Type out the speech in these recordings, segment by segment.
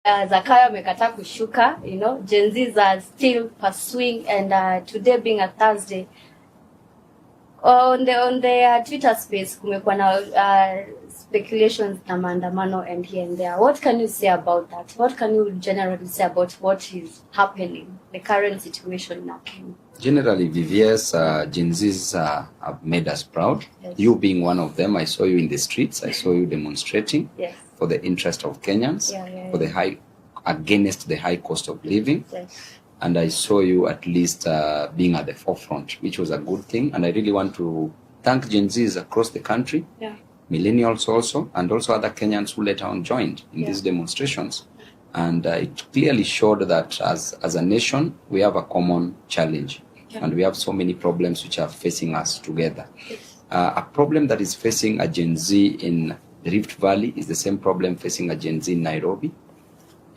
Zakayo amekataa kushuka, Gen Zs are still pursuing, and today being a Thursday, on the Twitter space kumekuwa na speculations na maandamano and here and there. What can you say about that? What can you generally say about what is happening, the current situation now? Generally, VVS, Gen Zs have made us proud. Yes. You being one of them, I saw you in the streets. I saw you demonstrating. Yes. For the interest of Kenyans, for the against the high cost of living. Yes. And I saw you at least being at the forefront, which was a good thing. And I really want to thank Gen Zs across the country, Millennials also, and also other Kenyans who later on joined in these demonstrations. And it clearly showed that as a nation, we have a common challenge. And we have so many problems which are facing us together. A problem that is facing a Gen Z in the Rift Valley is the same problem facing a Gen Z in Nairobi,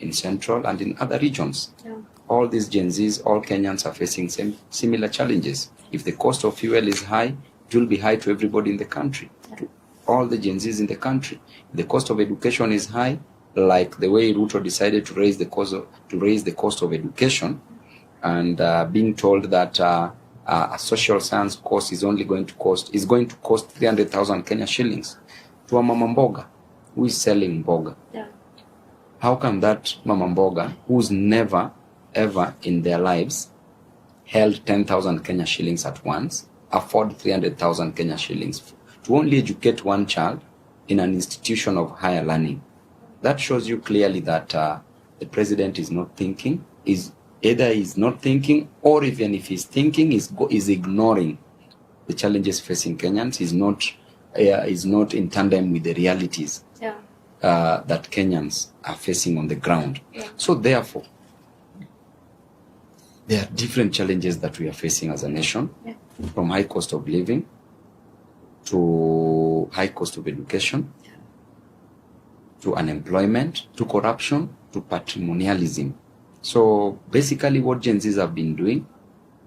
in Central, and in other regions. All these Gen Zs, all Kenyans are facing similar challenges. If the cost of fuel is high, it will be high to everybody in the country, to all the Gen Zs in the country. If the cost of education is high, like the way Ruto decided to raise the cost of education, and being told that a social science course is going to cost 300,000 Kenya shillings to a mama mboga who is selling mboga. How can that mama mboga, who's never ever in their lives held 10,000 Kenya shillings at once, afford 300,000 Kenya shillings to only educate one child in an institution of higher learning? That shows you clearly that the president is not thinking, either he's not thinking, or even if he's thinking, is ignoring the challenges facing Kenyans. Is not in tandem with the realities that Kenyans are facing on the ground. So therefore, there are different challenges that we are facing as a nation, from high cost of living to high cost of education, to unemployment, to corruption, to patrimonialism. So basically what Gen Zs have been doing,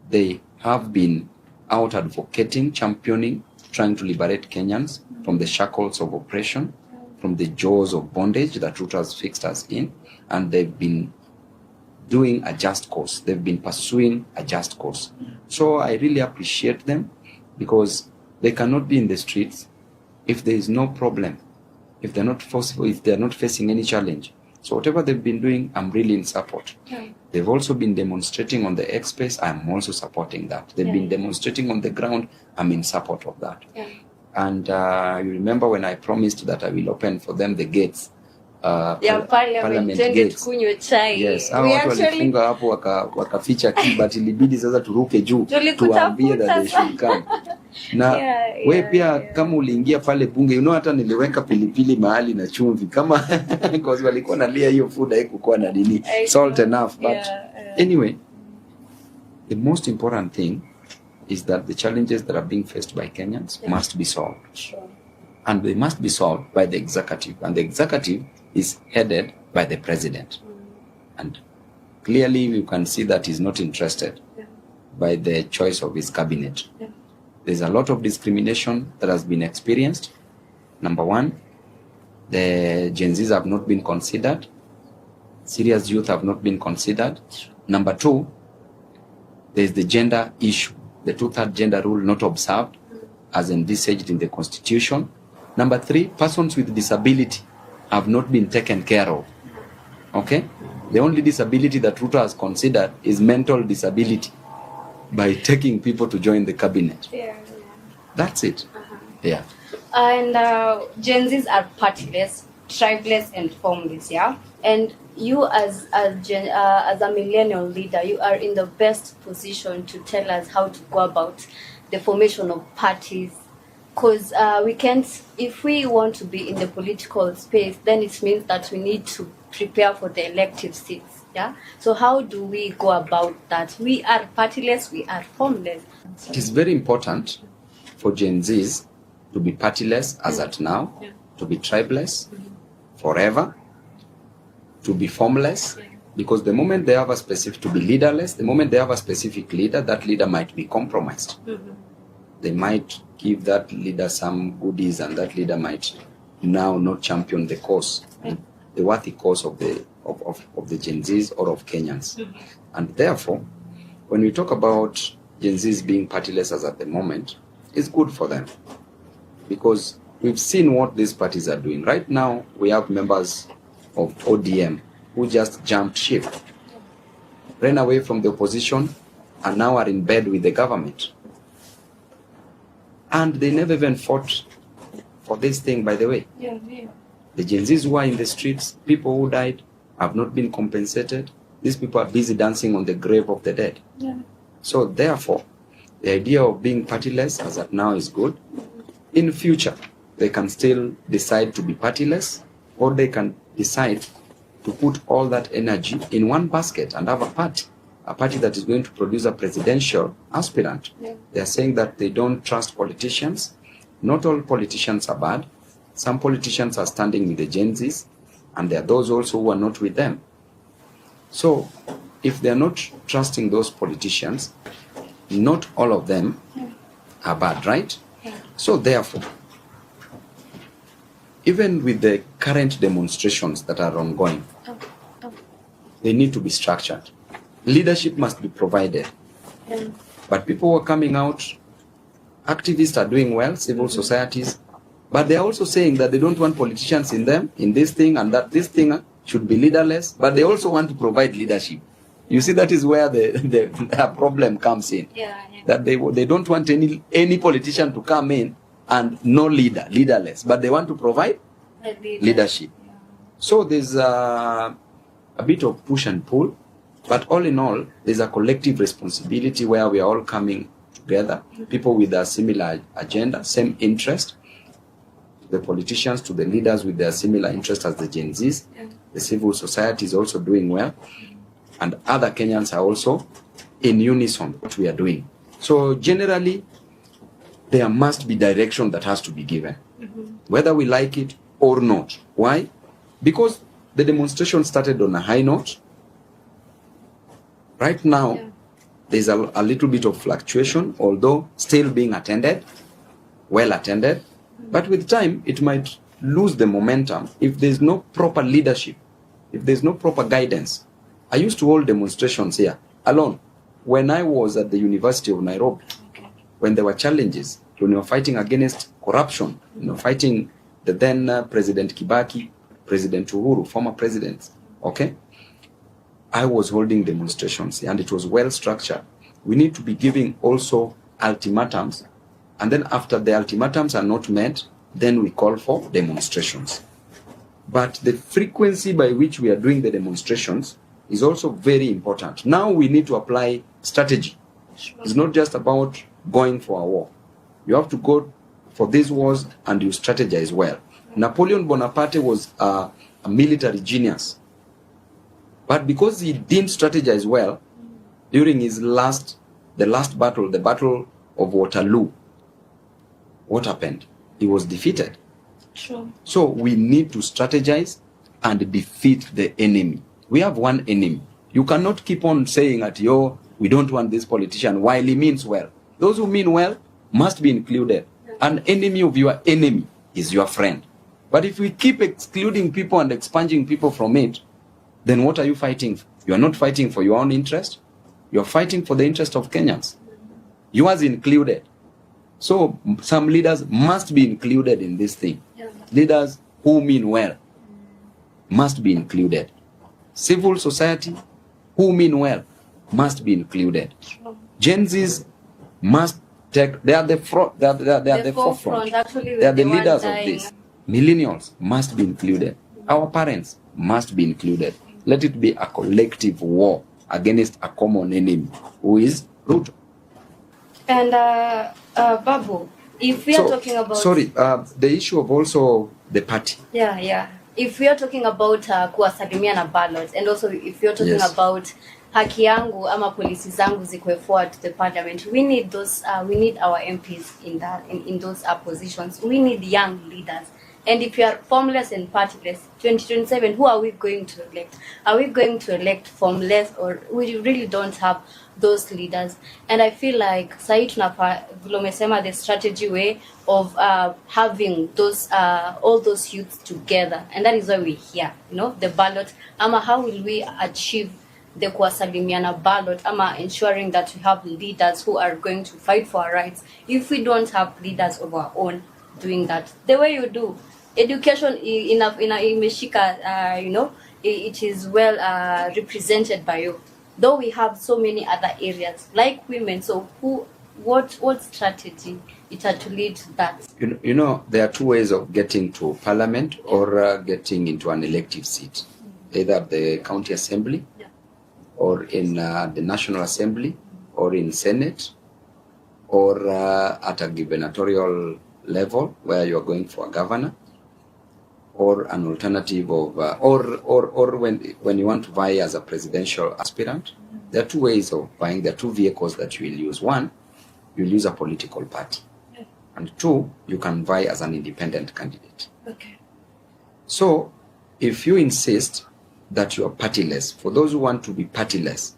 they have been out advocating, championing, trying to liberate Kenyans from the shackles of oppression, from the jaws of bondage that Ruto has fixed us in, and they've been doing a just cause. They've been pursuing a just cause. So I really appreciate them, because they cannot be in the streets if there is no problem, if they're not facing any challenge. So whatever they've been doing, I'm really in support. They've also been demonstrating on the X space. I'm also supporting that. They've been demonstrating on the ground. I'm in support of that. And you remember when I promised that I will open for them the gates, parliament gates. Yes, hao watu walifunga hapo wakaficha but ilibidi sasa turuke juu tuambie that they should come. Na we pia kama uliingia pale bunge, hata niliweka pilipili mahali na chumvi kama because walikuwa nalia hiyo food haikuwa na nini salt enough, but anyway, the most important thing is that the challenges that are being faced by Kenyans must be solved. And they must be solved by the executive, and the executive is headed by the president. And clearly you can see that he's not interested by the choice of his cabinet. There's a lot of discrimination that has been experienced. Number one, the Gen Zs have not been considered. Serious youth have not been considered. Number two, there's the gender issue. The two-third gender rule not observed as envisaged in the Constitution. Number three, persons with disability have not been taken care of. Okay? The only disability that Ruto has considered is mental disability by taking people to join the cabinet. That's it. And Gen Zs are partyless, tribeless, and formless, And you as a millennial leader, you are in the best position to tell us how to go about the formation of parties. Because we can't, if we want to be in the political space, then it means that we need to prepare for the elective seats. So how do we go about that? We are partyless, we are formless. It is very important for Gen Zs to be partyless as at now, to be tribeless forever, to be formless, because the moment they have a specific, to be leaderless, the moment they have a specific leader, that leader might be compromised. They might give that leader some goodies, and that leader might now not champion the cause, the worthy cause of of the Gen Zs or of Kenyans. And therefore, when we talk about Gen Zs being partyless as at the moment, it's good for them. Because we've seen what these parties are doing. Right now, we have members of ODM who just jumped ship, ran away from the opposition, and now are in bed with the government. And they never even fought for this thing, by the way. Yeah. The Gen Zs who are in the streets, people who died, have not been compensated. These people are busy dancing on the grave of the dead. Yeah. So therefore, the idea of being partyless as at now is good. In future, they can still decide to be partyless, or they can decide to put all that energy in one basket and have a party that is going to produce a presidential aspirant. Yeah. They are saying that they don't trust politicians. Not all politicians are bad. Some politicians are standing with the Gen Zs, and there are those also who are not with them. So, if they are not trusting those politicians, not all of them are bad, right? Yeah. So therefore, even with the current demonstrations that are ongoing, they need to be structured. Leadership must be provided. Yeah. But people who are coming out, activists are doing well, civil societies, but they are also saying that they don't want politicians in them, in this thing, and that this thing should be leaderless, but they also want to provide leadership. You see, that is where the problem comes in. Yeah. That they don't want any politician to come in and no leaderless, but they want to provide leadership. Yeah. So there's a bit of push and pull, but all in all, there's a collective responsibility where we are all coming together, people with a similar agenda, same interest, the politicians to the leaders with their similar interest as the Gen Zs. Yeah. The civil society is also doing well, and other Kenyans are also in unison with what we are doing. So generally, there must be direction that has to be given, whether we like it or not. Why? Because the demonstration started on a high note. Right now, there's a little bit of fluctuation, although still being attended, well attended. But with time, it might lose the momentum if there's no proper leadership, if there's no proper guidance. I used to hold demonstrations here alone when I was at the University of Nairobi, when there were challenges, when we were fighting against corruption, fighting the then President Kibaki, President Uhuru, former presidents, okay? I was holding demonstrations and it was well structured. We need to be giving also ultimatums, and then after the ultimatums are not met, then we call for demonstrations. But the frequency by which we are doing the demonstrations is also very important. Now we need to apply strategy. It's not just about going for a war. You have to go for these wars and you strategize well. Napoleon Bonaparte was a military genius. But because he didn't strategize well during his the last battle, the Battle of Waterloo, what happened? He was defeated. Sure. So we need to strategize and defeat the enemy. We have one enemy. You cannot keep on saying that, we don't want this politician while he means well. Those who mean well must be included. An enemy of your enemy is your friend. But if we keep excluding people and expunging people from it, then what are you fighting for? You are not fighting for your own interest. You are fighting for the interest of Kenyans. Yours included. So some leaders must be included in this thing. Yeah. Leaders who mean well must be included. Civil society who mean well must be included. Gen Zs must take, they are the forefront. Actually, They are the leaders of this. Millennials must be included. Our parents must be included. Let it be a collective war against a common enemy, who is Ruto. And Babu, if we are talking about... the issue of also the party. Yeah. If we are talking about kuwasalimia na ballot, and also if you're talking about haki yangu ama policy zangu zikwe forward to the parliament, we need those we need our MPs in those positions. We need young leaders. And if you are formless and partyless, 2027, who are we going to elect? Are we going to elect formless, or we really don't have those leaders? And I feel like sahi tunapa vile umesema, the strategy way of having those all those youths together, and that is why we're here, the ballot. Ama how will we achieve the kuwasalimiana ballot, ama ensuring that we have leaders who are going to fight for our rights if we don't have leaders of our own doing that the way you do? Education imeshika, it is well represented by you, though we have so many other areas like women. So what strategy it had to lead to that? There are two ways of getting to parliament or getting into an elective seat, either the county assembly, or in the National Assembly, or in Senate, or at a gubernatorial level where you are going for a governor, or an alternative of, or when you want to vie as a presidential aspirant. There are two ways of vying. There are two vehicles that you will use. One, you'll use a political party. And two, you can vie as an independent candidate. Okay. So, if you insist that you are partyless, for those who want to be partyless,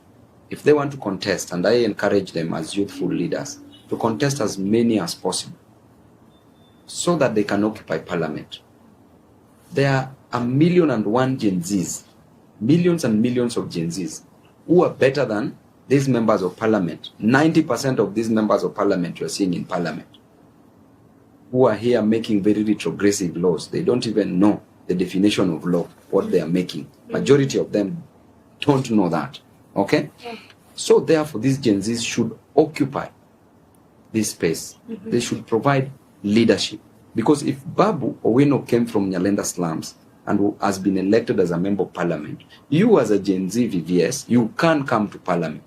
if they want to contest, and I encourage them as youthful leaders to contest as many as possible so that they can occupy parliament. There are 1,000,001 Gen Zs, millions and millions of Gen Zs, who are better than these members of parliament. 90% of these members of parliament you are seeing in parliament, who are here making very retrogressive laws. They don't even know the definition of law, what they are making. Majority of them don't know that. Okay? So therefore, these Gen Zs should occupy this space. They should provide leadership. Because if Babu Owino came from Nyalenda slums and who has been elected as a member of parliament, you as a Gen Z VVS, you can come to parliament.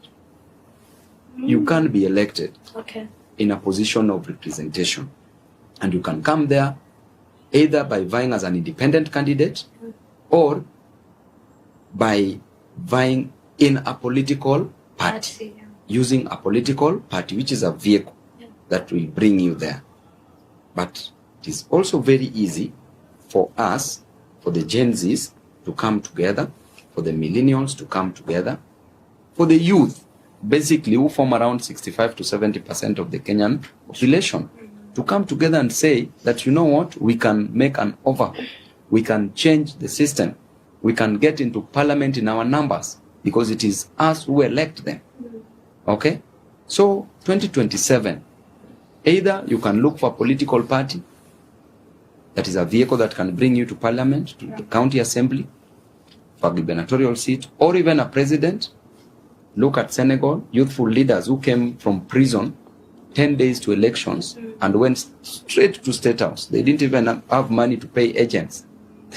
You can be elected in a position of representation. And you can come there either by vying as an independent candidate or by vying in a political party, using a political party, which is a vehicle that will bring you there. But it is also very easy for us, for the Gen Zs to come together, for the millennials to come together, for the youth, basically who form around 65 to 70% of the Kenyan population, to come together and say that, you know what, we can make an overhaul, we can change the system, we can get into parliament in our numbers, because it is us who elect them. Okay? So, 2027, either you can look for a political party that is a vehicle that can bring you to parliament, to the county assembly, for a gubernatorial seat, or even a president. Look at Senegal, youthful leaders who came from prison 10 days to elections and went straight to State House. They didn't even have money to pay agents.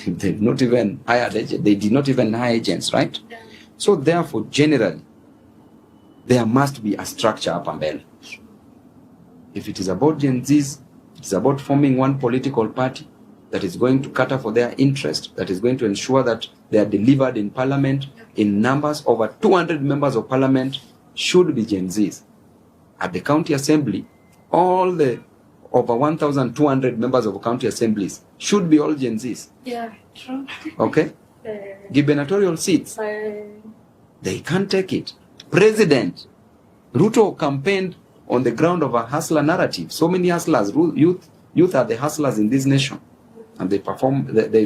They did not even hire agents. They did not even hire agents, right? So therefore, generally, there must be a structure up and down. If it is about Gen Zs, it is about forming one political party that is going to cater for their interest, that is going to ensure that they are delivered in parliament in numbers. Over 200 members of parliament should be Gen Zs. At the county assembly, all the over 1,200 members of county assemblies should be all Gen Zs. Yeah, true. Okay? Gubernatorial seats, they can't take it. President Ruto campaigned on the ground of a hustler narrative. So many hustlers, youth are the hustlers in this nation, and they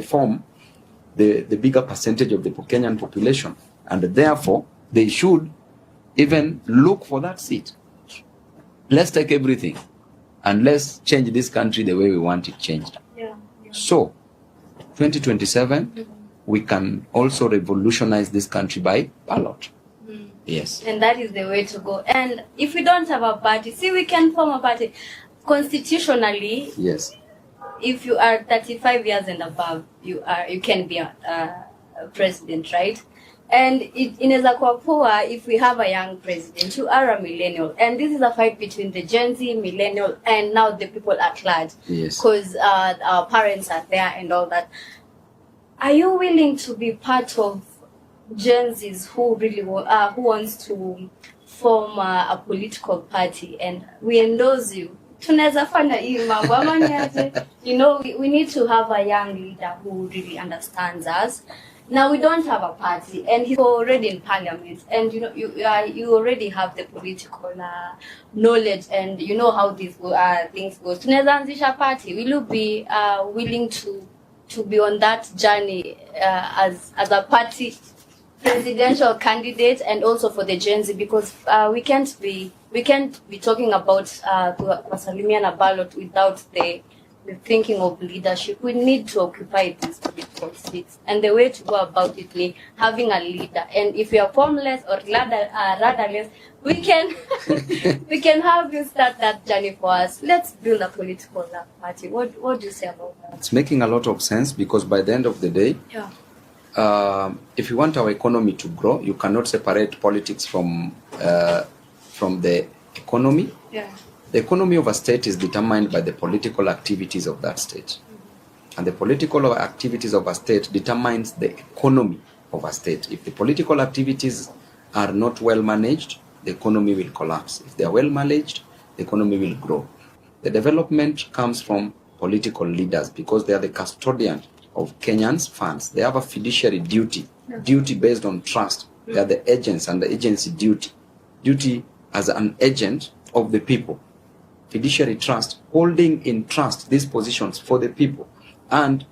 form the bigger percentage of the Kenyan population, and therefore they should even look for that seat. Let's take everything and let's change this country the way we want it changed. So 2027, we can also revolutionize this country by ballot. Yes. And that is the way to go. And if we don't have a party, see, we can form a party. Constitutionally, yes, if you are 35 years and above, you can be a president, right? And inaweza kuwa poa if we have a young president. You are a millennial, and this is a fight between the Gen Z, millennial, and now the people at large. Yes. Because our parents are there and all that. Are you willing to be part of Gen Zs who really who wants to form a political party, and we endorse you tunaweza fanya hii mambo ama ni aje? You know, we need to have a young leader who really understands us. Now we don't have a party, and he's already in parliament, and you know you already have the political knowledge, and you know how these things go. Tunaweza anzisha party. Will you be willing to be on that journey as a party presidential candidate, and also for the Gen Z, because we can't be talking about kusalimia na ballot without the thinking of leadership. We need to occupy these political seats, and the way to go about it is having a leader. And if we are formless or rudderless, we can we can have you start that journey for us. Let's build a political party. What do you say about that? It's making a lot of sense, because by the end of the day, if you want our economy to grow, you cannot separate politics from the economy. Yeah. The economy of a state is determined by the political activities of that state. And the political activities of a state determines the economy of a state. If the political activities are not well managed, the economy will collapse. If they are well managed, the economy will grow. The development comes from political leaders, because they are the custodian of Kenyans' funds. They have a fiduciary duty, duty based on trust. They are the agents, and the agency duty as an agent of the people. Fiduciary trust, holding in trust these positions for the people. And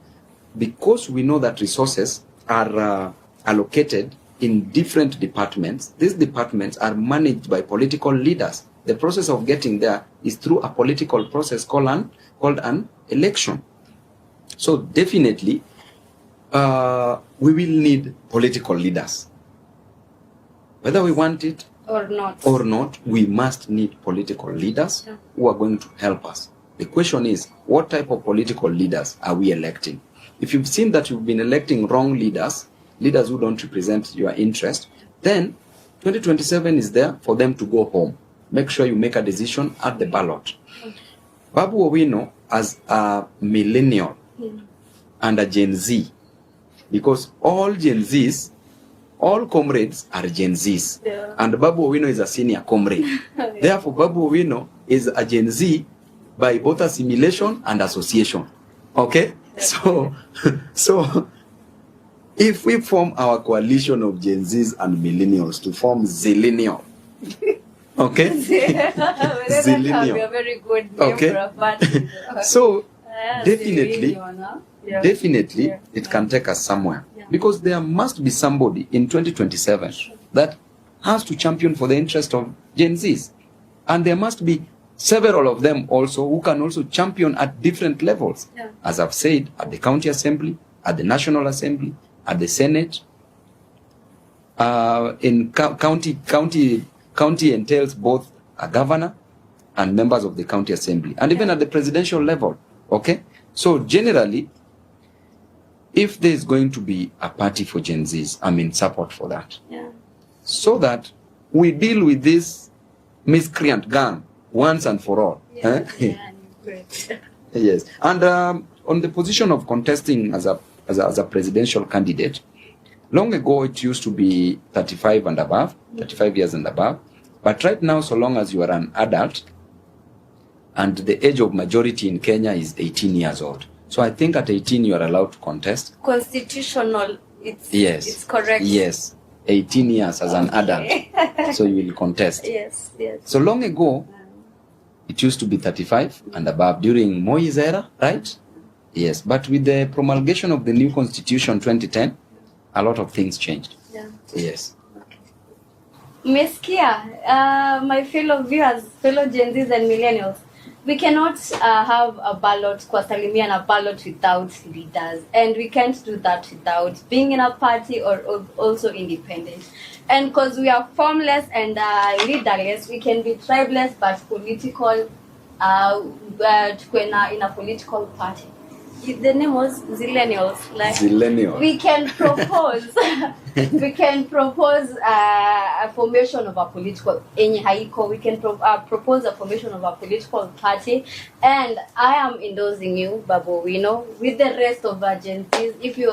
because we know that resources are allocated in different departments, these departments are managed by political leaders. The process of getting there is through a political process called an election. So definitely, we will need political leaders. Whether we want it or not, we must need political leaders who are going to help us. The question is, what type of political leaders are we electing? If you've seen that you've been electing wrong leaders who don't represent your interest, then 2027 is there for them to go home. Make sure you make a decision at the ballot. Babu Owino as a millennial and a Gen Z, because all Gen Zs, all comrades are Gen Zs, and Babu Owino is a senior comrade. Therefore, Babu Owino is a Gen Z by both assimilation and association. Okay? So if we form our coalition of Gen Zs and millennials to form Zillennial, okay? Zillennial. A very good name for a party. So definitely, it can take us somewhere. Because there must be somebody in 2027 that has to champion for the interest of Gen Zs. And there must be several of them also who can also champion at different levels. As I've said, at the county assembly, at the national assembly, at the Senate. In county entails both a governor and members of the county assembly, and even at the presidential level. Okay? So generally, if there is going to be a party for Gen Zs, I'm in support for that. So that we deal with this miscreant gang once and for all. Yes. And on the position of contesting as a presidential candidate, long ago it used to be 35 and above, 35 years and above. But right now, so long as you are an adult, and the age of majority in Kenya is 18 years old. So I think at 18 you are allowed to contest. Constitutional, it's correct. Yes, 18 years as an adult, so you will contest. Yes. So long ago, it used to be 35 and above during Moi's era, right? Yes, but with the promulgation of the new constitution 2010, a lot of things changed. Yes. Meskia, my fellow viewers, fellow Gen Zs and millennials, we cannot have a ballot, Kwasalimia, and a ballot without leaders. And we can't do that without being in a party or also independent. And because we are formless and leaderless, we can be tribeless but political, in a political party. The name was Zillennials. Like Zillennial. We can propose, a formation of a political. We can propose a formation of a political party, and I am endorsing you, Babu Owino, with the rest of our Gen Zs, if you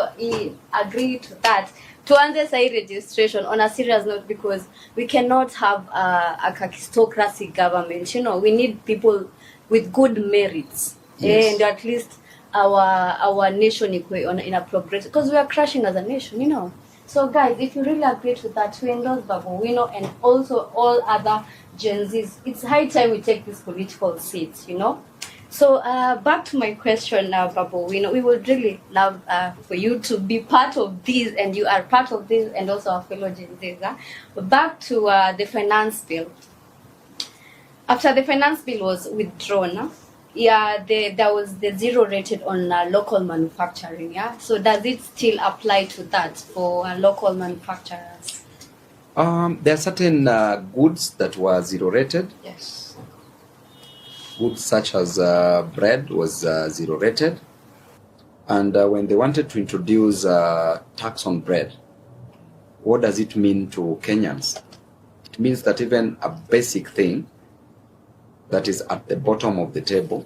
agree to that, to answer registration on a serious note, because we cannot have a kakistocracy government. You know, we need people with good merits, Yes. and at least our nation in a progress, because we are crashing as a nation, you know. So guys, if you really agree to that, we endorse Babu Owino and also all other Gen Zs. It's high time we take these political seats, you know. So back to my question now, Babu Owino. We would really love for you to be part of this, and you are part of this, and also our fellow Gen Zs. Back to the finance bill. After the finance bill was withdrawn, there was the zero rated on local manufacturing. Yeah, so does it still apply to that for local manufacturers? There are certain goods that were zero rated. Yes. Goods such as bread was zero rated, and when they wanted to introduce tax on bread, what does it mean to Kenyans? It means that even a basic thing that is at the bottom of the table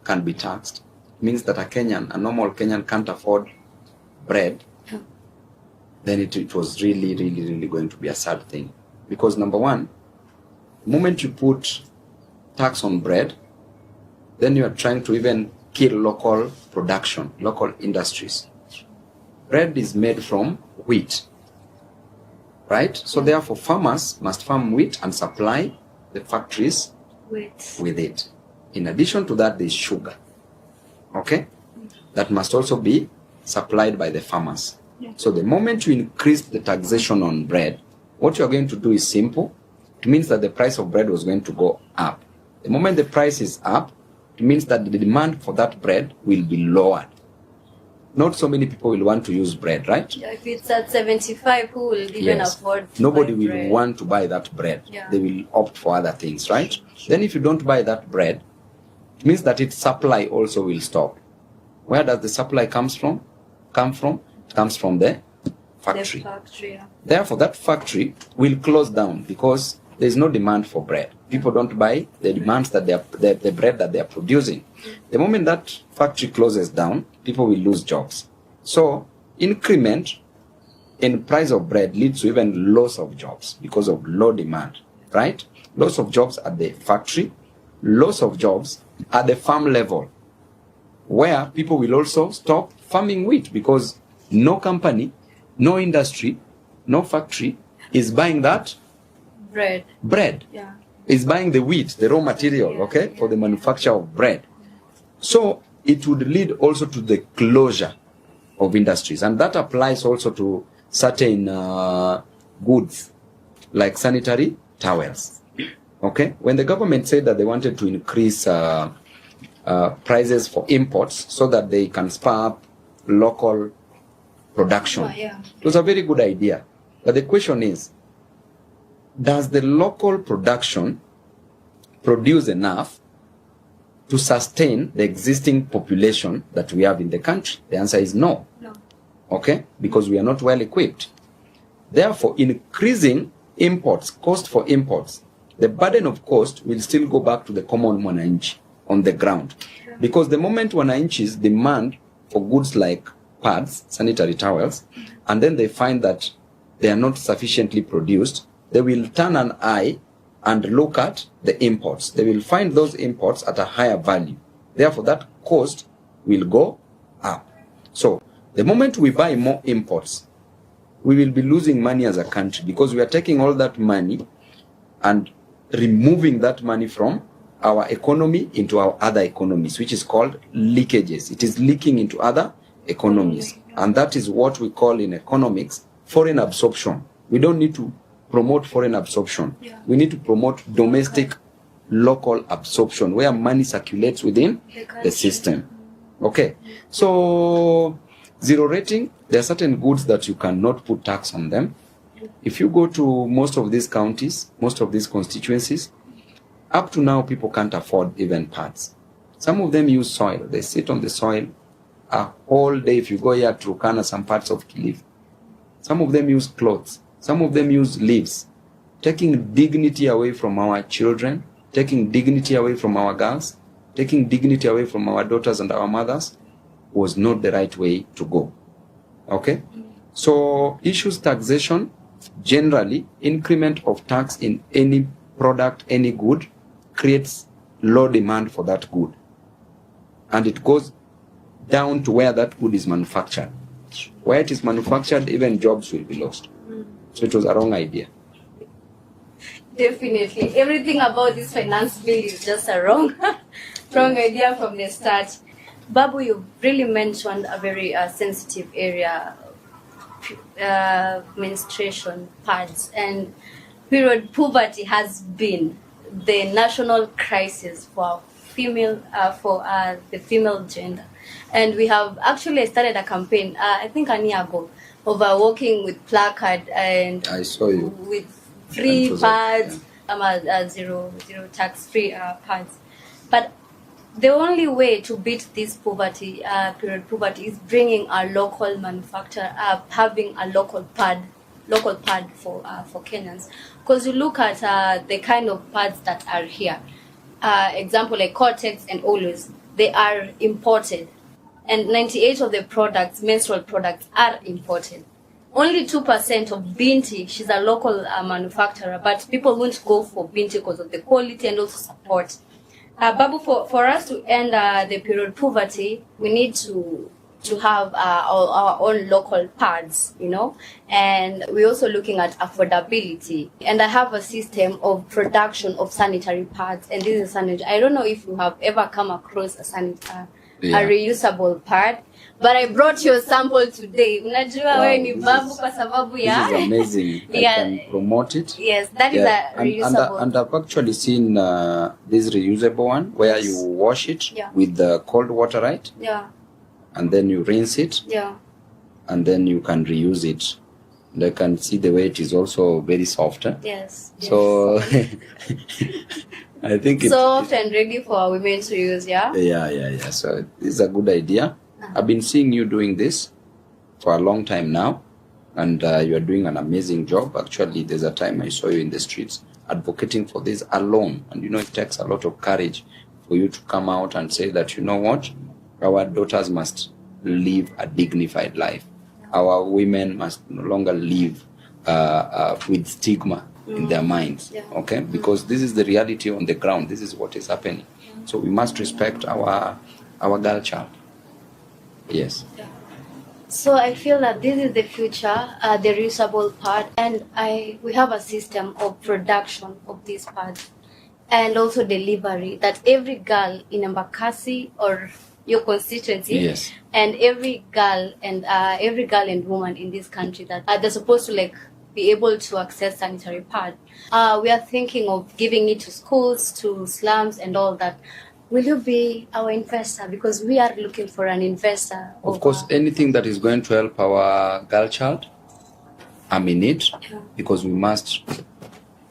can be taxed. It means that a normal Kenyan can't afford bread. Then it was really, really, really going to be a sad thing. Because number one, the moment you put tax on bread, then you are trying to even kill local production, local industries. Bread is made from wheat, right? So therefore farmers must farm wheat and supply the factories with it. In addition to that, there's sugar, okay? That must also be supplied by the farmers. So the moment you increase the taxation on bread, what you're going to do is simple. It means that the price of bread was going to go up. The moment the price is up, it means that the demand for that bread will be lowered. Not so many people will want to use bread, right? Yeah, if it's at 75, who will even afford to Nobody buy will bread? want to buy that bread. Yeah. They will opt for other things, right? Then if you don't buy that bread, it means that its supply also will stop. Where does the supply come from? It comes from the factory. The factory, yeah. Therefore, that factory will close down because there is no demand for bread. People don't buy the demands that the bread that they are producing. The moment that factory closes down, people will lose jobs. So increment in price of bread leads to even loss of jobs because of low demand, right? Loss of jobs at the factory, loss of jobs at the farm level, where people will also stop farming wheat because no company, no industry, no factory is buying that bread. Yeah. Is buying the wheat, the raw material, okay, for the manufacture of bread. So it would lead also to the closure of industries, and that applies also to certain goods like sanitary towels. Okay, when the government said that they wanted to increase prices for imports so that they can spur up local production, it was a very good idea. But the question is, does the local production produce enough to sustain the existing population that we have in the country? The answer is no. No. Okay? Because we are not well equipped. Therefore, increasing imports, cost for imports, the burden of cost will still go back to the common mwananchi on the ground. Because the moment mwananchi's demand for goods like pads, sanitary towels, and then they find that they are not sufficiently produced, they will turn an eye and look at the imports. They will find those imports at a higher value. Therefore, that cost will go up. So, the moment we buy more imports, we will be losing money as a country because we are taking all that money and removing that money from our economy into our other economies, which is called leakages. It is leaking into other economies. And that is what we call in economics foreign absorption. We don't need to promote foreign absorption. We need to promote domestic, local absorption, where money circulates within the system. Okay, so zero rating, there are certain goods that you cannot put tax on them. If you go to most of these counties, most of these constituencies, up to now people can't afford even pads. Some of them use soil. They sit on the soil a whole day. If you go here to Turkana, some parts of Kilifi, some of them use clothes. Some of them use leaves, taking dignity away from our children, taking dignity away from our girls, taking dignity away from our daughters and our mothers was not the right way to go. Okay? So issues taxation, generally, increment of tax in any product, any good, creates low demand for that good. And it goes down to where that good is manufactured. Where it is manufactured, even jobs will be lost. So it was a wrong idea. Definitely. Everything about this finance bill is just a wrong idea from the start. Babu, you really mentioned a very sensitive area, menstruation pads, and period poverty has been the national crisis for the female gender. And we have actually started a campaign, I think a year ago, of walking with placard and I saw you with free pads, zero tax-free pads. But the only way to beat this poverty, period poverty, is bringing a local manufacturer, having a local pad for Kenyans. Because you look at the kind of pads that are here, example like Cortex and Always, they are imported, and 98% of the products, menstrual products, are imported. Only 2% of Binti, she's a local manufacturer, but people won't go for Binti because of the quality and also support. Babu, for us to end the period poverty, we need to have our own local pads, and we're also looking at affordability. And I have a system of production of sanitary pads, and this is sanitary. I don't know if you have ever come across a reusable pad, but I brought you a sample today. Unajua wewe ni Babu kwa sababu ya. This is amazing. I can promote it. Yes, that is a reusable. And I've actually seen this reusable one where you wash it with the cold water, right? Yeah. And then you rinse it. Yeah. And then you can reuse it. And I can see the way it is also very soft. Yes. So I think it's soft and ready for women to use, yeah? Yeah. So it's a good idea. I've been seeing you doing this for a long time now, and you are doing an amazing job. Actually, there's a time I saw you in the streets advocating for this alone. And it takes a lot of courage for you to come out and say that, you know what, our daughters must live a dignified life. Our women must no longer live with stigma in their minds, okay? Because this is the reality on the ground. This is what is happening. So we must respect our girl child. Yes. So I feel that this is the future, the reusable part, and we have a system of production of these pads and also delivery, that every girl in Embakasi or your constituency, and every girl and woman in this country, that they're supposed to be able to access sanitary pad. We are thinking of giving it to schools, to slums, and all that. Will you be our investor? Because we are looking for an investor. Of course, anything that is going to help our girl child, I'm in it, because we must,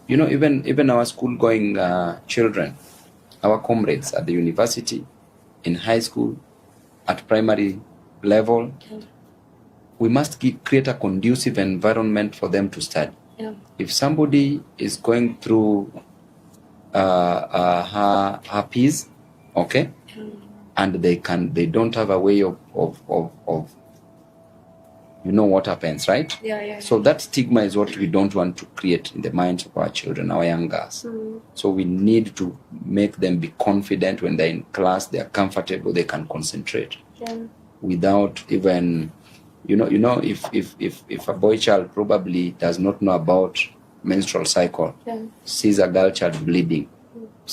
even our school-going children, our comrades at the university, in high school, at primary level, we must create a conducive environment for them to study. If somebody is going through her peers, okay, and they don't have a way of what happens, right? So that stigma is what we don't want to create in the minds of our children, our young girls. So we need to make them be confident when they're in class, they're comfortable, they can concentrate without even, if a boy child probably does not know about menstrual cycle, sees a girl child bleeding,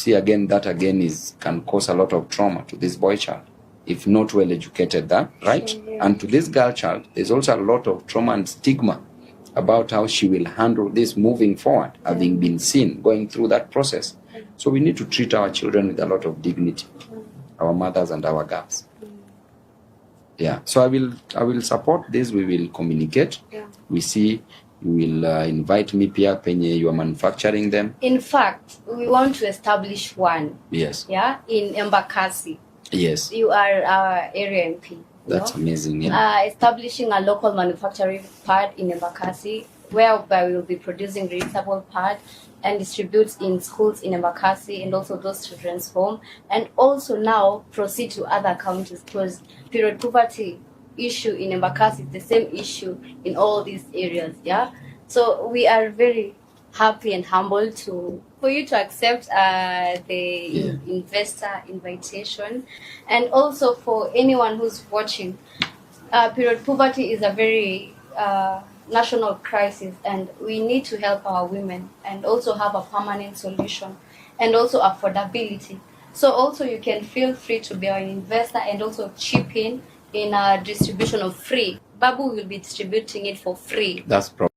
that again can cause a lot of trauma to this boy child if not well educated, right? And to this girl child, there's also a lot of trauma and stigma about how she will handle this moving forward, having been seen going through that process. So we need to treat our children with a lot of dignity, our mothers and our girls. So I will support this. We will communicate. We see. You will invite me pia penye you are manufacturing them. In fact, we want to establish one. Yes. In Embakasi. Yes. You are our area MP. That's amazing. Establishing a local manufacturing pad in Embakasi, whereby we will be producing reusable pad and distribute in schools in Embakasi and also those children's home, and also now proceed to other counties, because period poverty issue in Embakasi is the same issue in all these areas. So we are very happy and humbled to for you to accept the investor invitation, and also for anyone who's watching. Period poverty is a very national crisis, and we need to help our women and also have a permanent solution, and also affordability. So also you can feel free to be an investor and also chip in a distribution of free. Babu will be distributing it for free. That's